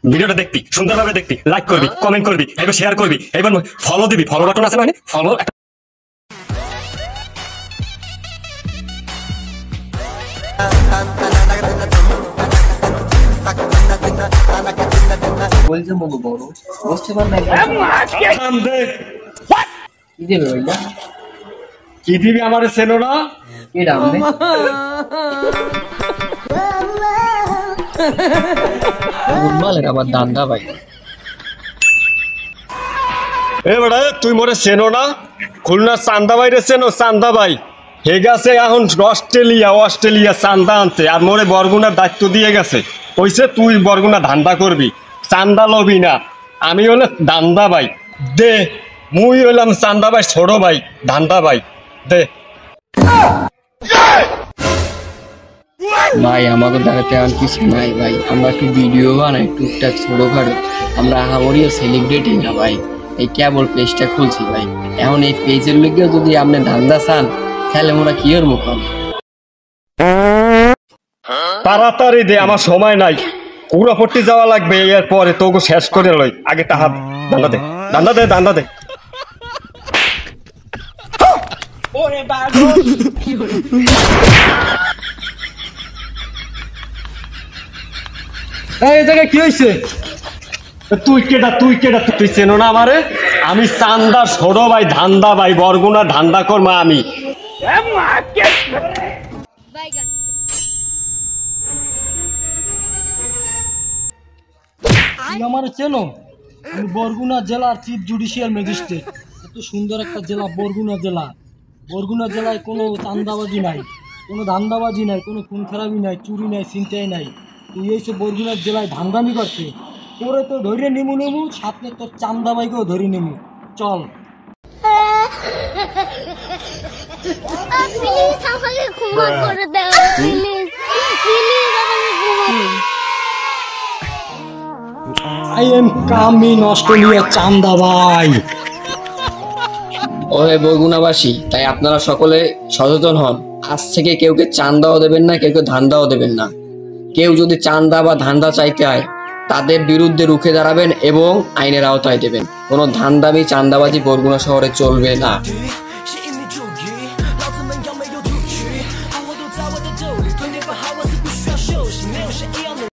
ভিডিওটা দেখবি, সুন্দরভাবে দেখবি, লাইক করবি, কমেন্ট করবি, এবার শেয়ার করবি, এবার ফলো দিবি, ফলো বাটন আছে মানে ফলো। বলছে মগো বড় বসতে পার না নাম দে। কি দেবে ভাইয়া? কি দিবি আমারে চেনো না? কি দাম দে? বলেন আমার দান্দা ভাই। এ বেটা তুই মোরে চেনো না? খুলনা চান্দা বাইরে চেনো? চান্দা ভাই হে গেছে এখন অস্ট্রেলিয়া চান্দা আনতে, আর মোরে বরগুনার দায়িত্ব দিয়ে গেছে, কইছে তুই বরগুনা ধান্দা করবি, চান্দা লবি না। আমি হলে ধান্দা ভাই, দে। মুই হইলাম চান্দা ভাই ছোট ভাই, ধান্দা ভাই, দে। ভাই আমাদের দ্বারাতে আর কিছু নাই ভাই, আমরা একটু ভিডিও বানাই টুকটাক ছোটখাটো, আমরা আহামরিও সেলিব্রিটি না ভাই। এই কেবল পেজটা খুলছি ভাই, এখন এই পেজের লোকেও যদি আপনি ধান্দা চান তাহলে মোরা কি ওর মুখ তাড়াতাড়ি দে, আমার সময় নাই, পুরাপট্টি যাওয়া লাগবে, এর পরে তোকে শেষ করে লই। আগে টাকা দান্দা দে, দান্দা দে, দান্দা দে। এই জায়গায় কি হয়েছে? তুই কেডা তুই চেনো না আমারে? আমি চান্দার ছোট ভাই, ধান্দা ভাই, বরগুনা ধান্দা কর্মা আমি। আমারে চেনো? আমি বরগুনা জেলার চিফ জুডিশিয়াল ম্যাজিস্ট্রেট। এত সুন্দর একটা জেলা বরগুনা জেলা। বরগুনা জেলায় কোনো চান্দাবাজি নাই, কোনো ধান্দাবাজি নাই, কোনো খুন খারাপি নাই, চুরি নাই, ছিনতাই নাই। তুই এইসব বরগুনা জেলায় ধান্দামি করতে, তোরে তো ধরে নেমু সাথে তোর চান্দাবাইকেও ধরে নেমু। চল। I am coming অস্ট্রেলিয়া চান্দা ভাই। ওহে বরগুনাবাসী, তাই আপনারা সকলে সচেতন হন। আজ থেকে কেউকে চান্দাও দেবেন না, কেউকে ধান্দাও দেবেন না। কেউ যদি চান্দা বা ধান্দা চাইতে হয় তাদের বিরুদ্ধে রুখে দাঁড়াবেন এবং আইনের আওতায় দেবেন। কোনো ধান্দামি চান্দাবাজি বরগুনা শহরে চলবে না।